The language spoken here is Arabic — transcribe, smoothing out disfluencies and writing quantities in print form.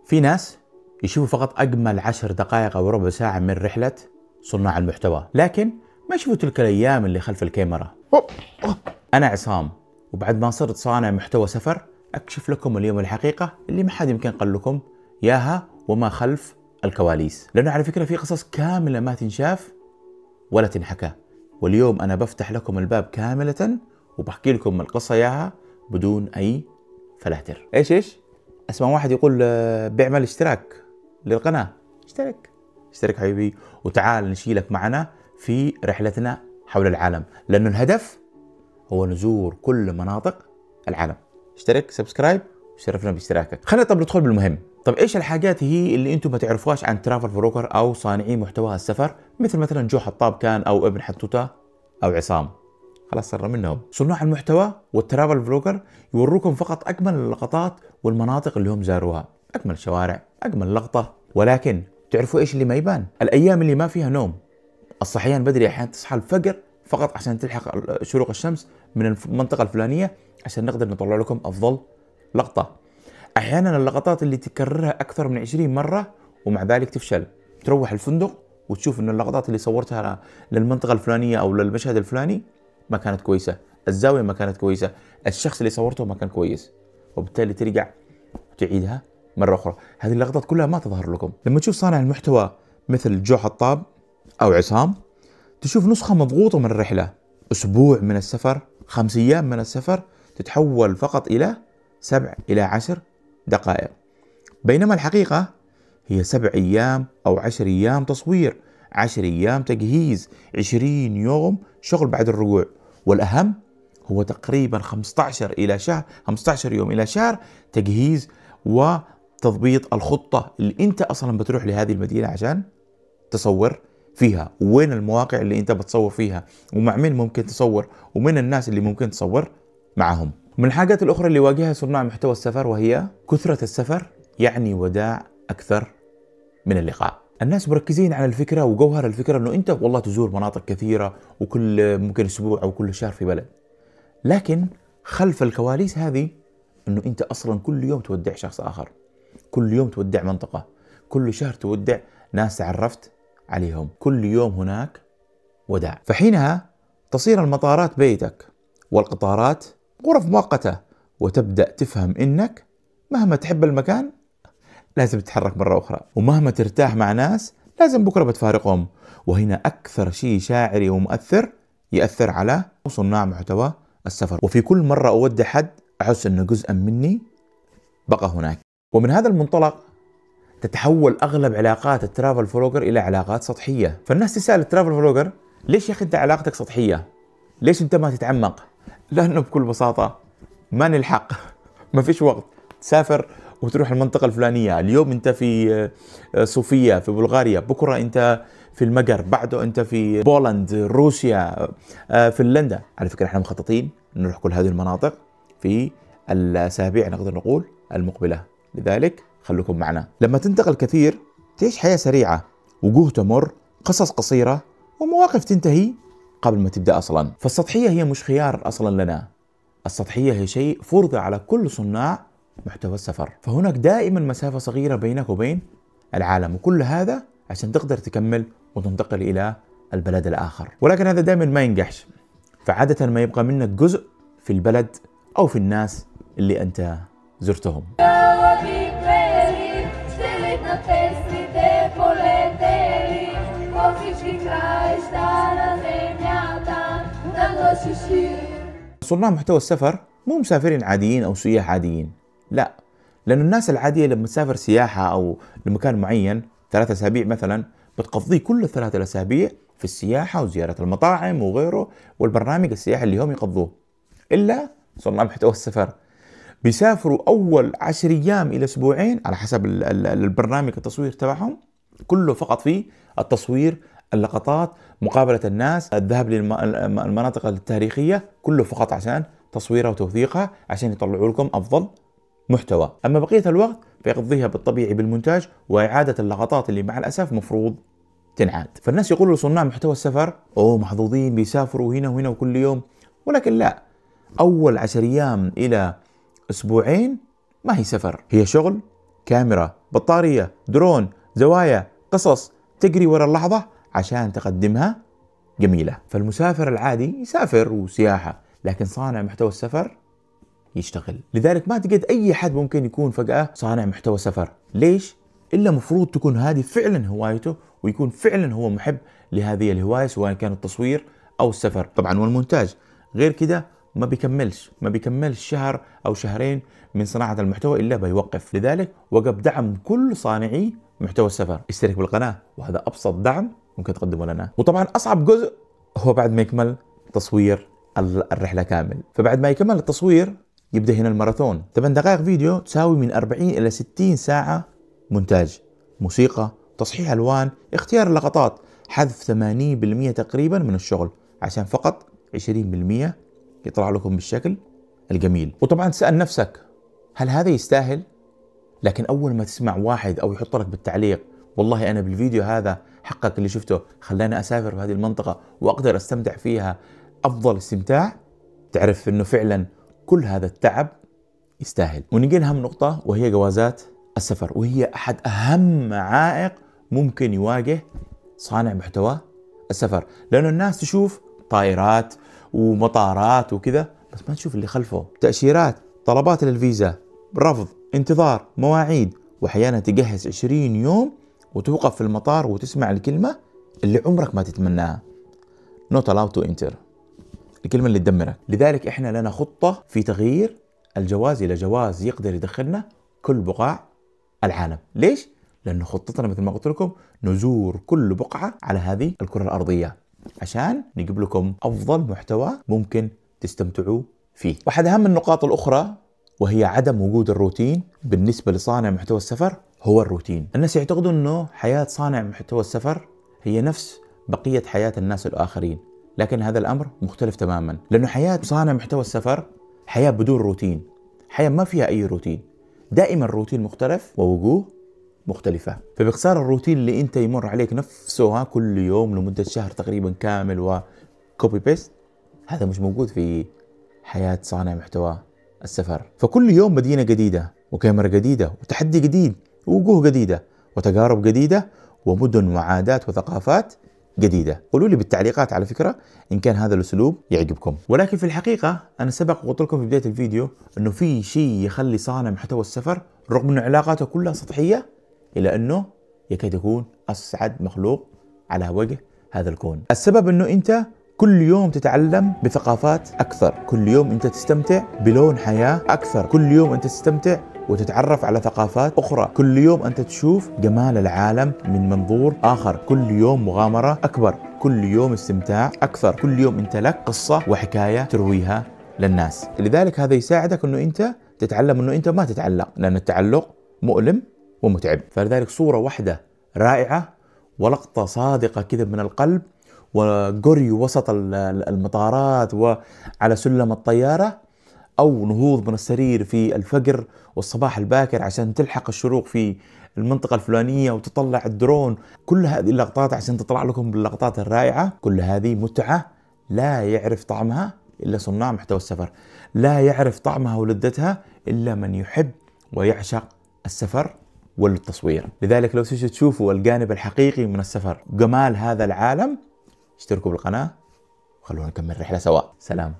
في ناس يشوفوا فقط أجمل 10 دقائق أو ربع ساعة من رحلة صناع المحتوى، لكن ما يشوفوا تلك الأيام اللي خلف الكاميرا. أنا عصام، وبعد ما صرت صانع محتوى سفر أكشف لكم اليوم الحقيقة اللي ما حد يمكن قال لكم ياها وما خلف الكواليس، لأنه على فكرة في قصص كاملة ما تنشاف ولا تنحكى، واليوم أنا بفتح لكم الباب كاملة وبحكي لكم القصة ياها بدون أي فلاتر. إيش؟ أسمع واحد يقول بيعمل اشتراك للقناة. اشترك حبيبي، وتعال نشيلك معنا في رحلتنا حول العالم، لأنه الهدف هو نزور كل مناطق العالم. اشترك، سبسكرايب، وشرفنا باشتراكك. خلينا طب ندخل بالمهم. طب ايش الحاجات هي اللي انتم ما تعرفوهاش عن ترافل فلوجر او صانعي محتوى السفر، مثلا جو حطاب كان او ابن حتوته او عصام؟ خلاص صرنا منهم. صناع المحتوى والترافل فلوجر يوروكم فقط اجمل اللقطات والمناطق اللي هم زاروها، اجمل شوارع، اجمل لقطة، ولكن تعرفوا ايش اللي ما يبان؟ الايام اللي ما فيها نوم، الصحيان بدري، احيانا تصحى الفجر فقط عشان تلحق شروق الشمس من المنطقة الفلانية عشان نقدر نطلع لكم افضل لقطة. احيانا اللقطات اللي تكررها اكثر من 20 مرة ومع ذلك تفشل، تروح الفندق وتشوف ان اللقطات اللي صورتها للمنطقة الفلانية او للمشهد الفلاني ما كانت كويسة، الزاوية ما كانت كويسة، الشخص اللي صورته ما كان كويس، وبالتالي ترجع وتعيدها مرة أخرى. هذه اللقطات كلها ما تظهر لكم. لما تشوف صانع المحتوى مثل جو حطاب أو عصام، تشوف نسخة مضغوطة من الرحلة، أسبوع من السفر، 5 أيام من السفر، تتحول فقط إلى 7 إلى 10 دقائق، بينما الحقيقة هي 7 أيام أو 10 أيام تصوير، 10 أيام تجهيز، 20 يوم شغل بعد الرجوع، والأهم هو تقريبا 15 يوم إلى شهر تجهيز وتضبيط الخطة اللي أنت أصلا بتروح لهذه المدينة عشان تصور فيها، وين المواقع اللي أنت بتصور فيها، ومع مين ممكن تصور، ومن الناس اللي ممكن تصور معهم. من الحاجات الأخرى اللي يواجهها صناع محتوى السفر وهي كثرة السفر يعني وداع أكثر من اللقاء. الناس مركزين على الفكرة وجوهر الفكرة انه انت والله تزور مناطق كثيرة وكل ممكن اسبوع او كل شهر في بلد، لكن خلف الكواليس هذه انه انت اصلا كل يوم تودع شخص اخر، كل يوم تودع منطقة، كل شهر تودع ناس تعرفت عليهم، كل يوم هناك وداع. فحينها تصير المطارات بيتك والقطارات غرف مؤقتة، وتبدأ تفهم انك مهما تحب المكان لازم تتحرك مرة أخرى، ومهما ترتاح مع ناس لازم بكرة بتفارقهم. وهنا أكثر شيء شاعري ومؤثر يأثر على صناع محتوى السفر، وفي كل مرة أودع حد أحس أنه جزءا مني بقى هناك. ومن هذا المنطلق تتحول أغلب علاقات الترافل فلوجر إلى علاقات سطحية. فالناس تسأل الترافل فلوجر ليش يا أخي أنت علاقتك سطحية؟ ليش أنت ما تتعمق؟ لأنه بكل بساطة ما نلحق، ما فيش وقت تسافر وتروح المنطقة الفلانية. اليوم انت في صوفيا في بلغاريا، بكرة انت في المجر، بعده انت في بولند، روسيا، فنلندا. على فكرة احنا مخططين نروح كل هذه المناطق في الأسابيع نقدر نقول المقبلة، لذلك خلوكم معنا. لما تنتقل كثير تعيش حياة سريعة، وجوه تمر، قصص قصيرة، ومواقف تنتهي قبل ما تبدأ أصلا. فالسطحية هي مش خيار أصلا لنا، السطحية هي شيء فرض على كل صناع محتوى السفر. فهناك دائما مسافة صغيرة بينك وبين العالم، وكل هذا عشان تقدر تكمل وتنتقل إلى البلد الآخر. ولكن هذا دائما ما ينجحش، فعادة ما يبقى منك جزء في البلد أو في الناس اللي أنت زرتهم. صناع محتوى السفر مو مسافرين عاديين أو سياح عاديين، لا، لأن الناس العادية لما تسافر سياحة أو لمكان معين 3 أسابيع مثلا، بتقضي كل 3 الأسابيع في السياحة وزيارة المطاعم وغيره والبرنامج السياحي اللي هم يقضوه. إلا صناع محتوى السفر بيسافروا أول 10 أيام إلى أسبوعين على حسب البرنامج التصوير تبعهم، كله فقط في التصوير، اللقطات، مقابلة الناس، الذهاب للمناطق التاريخية، كله فقط عشان تصويرها وتوثيقها عشان يطلعوا لكم أفضل محتوى. أما بقية الوقت فيقضيها بالطبيعي بالمونتاج وإعادة اللقطات اللي مع الأسف مفروض تنعاد. فالناس يقولوا لصناع محتوى السفر أوه محظوظين بيسافروا هنا وهنا وكل يوم، ولكن لا، أول 10 أيام إلى أسبوعين ما هي سفر، هي شغل، كاميرا، بطارية، درون، زوايا، قصص تجري ورا اللحظة عشان تقدمها جميلة. فالمسافر العادي يسافر وسياحة، لكن صانع محتوى السفر يشتغل. لذلك ما تجد أي حد ممكن يكون فجأة صانع محتوى سفر. ليش؟ إلا مفروض تكون هذه فعلا هوايته، ويكون فعلا هو محب لهذه الهواية، سواء كان التصوير أو السفر طبعا والمونتاج. غير كده ما بيكملش شهر أو شهرين من صناعة المحتوى إلا بيوقف. لذلك وجب دعم كل صانعي محتوى السفر. اشترك بالقناة، وهذا أبسط دعم ممكن تقدمه لنا. وطبعا أصعب جزء هو بعد ما يكمل تصوير الرحلة كامل. فبعد ما يكمل التصوير يبدأ هنا الماراثون. 8 دقائق فيديو تساوي من 40 إلى 60 ساعة مونتاج، موسيقى، تصحيح ألوان، اختيار اللقطات، حذف 80% تقريبا من الشغل عشان فقط 20% يطلع لكم بالشكل الجميل. وطبعا تسأل نفسك هل هذا يستاهل؟ لكن أول ما تسمع واحد أو يحط لك بالتعليق والله أنا بالفيديو هذا حقك اللي شفته خلاني أسافر في هذه المنطقة وأقدر أستمتع فيها أفضل استمتاع، تعرف أنه فعلا كل هذا التعب يستاهل. ونجي لها من نقطة وهي جوازات السفر، وهي أحد أهم عائق ممكن يواجه صانع محتوى السفر، لأنه الناس تشوف طائرات ومطارات وكذا بس ما تشوف اللي خلفه، تأشيرات، طلبات للفيزا، رفض، انتظار، مواعيد، وأحيانا تجهز 20 يوم وتوقف في المطار وتسمع الكلمة اللي عمرك ما تتمناها، not allowed to enter، الكلمة اللي تدمرك. لذلك احنا لنا خطة في تغيير الجواز إلى جواز يقدر يدخلنا كل بقاع العالم. ليش؟ لأنه خطتنا مثل ما قلت لكم نزور كل بقعة على هذه الكرة الأرضية عشان نجيب لكم أفضل محتوى ممكن تستمتعوا فيه. واحد أهم النقاط الأخرى وهي عدم وجود الروتين بالنسبة لصانع محتوى السفر هو الروتين. الناس يعتقدوا أنه حياة صانع محتوى السفر هي نفس بقية حياة الناس الآخرين، لكن هذا الأمر مختلف تماما، لأنه حياة صانع محتوى السفر حياة بدون روتين، حياة ما فيها أي روتين، دائما الروتين مختلف ووجوه مختلفة. فباختصار الروتين اللي انت يمر عليك نفسه كل يوم لمدة شهر تقريبا كامل وكوبي بيست، هذا مش موجود في حياة صانع محتوى السفر. فكل يوم مدينة جديدة وكاميرا جديدة وتحدي جديد ووجوه جديدة وتجارب جديدة ومدن وعادات وثقافات جديدة. قولوا لي بالتعليقات على فكرة إن كان هذا الأسلوب يعجبكم. ولكن في الحقيقة أنا سبق وقلت لكم في بداية الفيديو أنه في شيء يخلي صانع محتوى السفر رغم أن علاقاته كلها سطحية إلى أنه يكاد يكون أسعد مخلوق على وجه هذا الكون. السبب أنه أنت كل يوم تتعلم بثقافات أكثر، كل يوم أنت تستمتع بلون حياة أكثر، كل يوم أنت تستمتع وتتعرف على ثقافات أخرى، كل يوم أنت تشوف جمال العالم من منظور آخر، كل يوم مغامرة أكبر، كل يوم استمتاع أكثر، كل يوم أنت لك قصة وحكاية ترويها للناس. لذلك هذا يساعدك أنه أنت تتعلم أنه أنت ما تتعلق، لأن التعلق مؤلم ومتعب. فلذلك صورة واحدة رائعة ولقطة صادقة كذا من القلب وجري وسط المطارات وعلى سلم الطيارة، أو نهوض من السرير في الفجر والصباح الباكر عشان تلحق الشروق في المنطقة الفلانية وتطلع الدرون، كل هذه اللقطات عشان تطلع لكم باللقطات الرائعة، كل هذه متعة لا يعرف طعمها إلا صناع محتوى السفر، لا يعرف طعمها ولذتها إلا من يحب ويعشق السفر والتصوير. لذلك لو تشوفوا الجانب الحقيقي من السفر وجمال هذا العالم اشتركوا بالقناة وخلونا نكمل الرحلة سوا. سلام.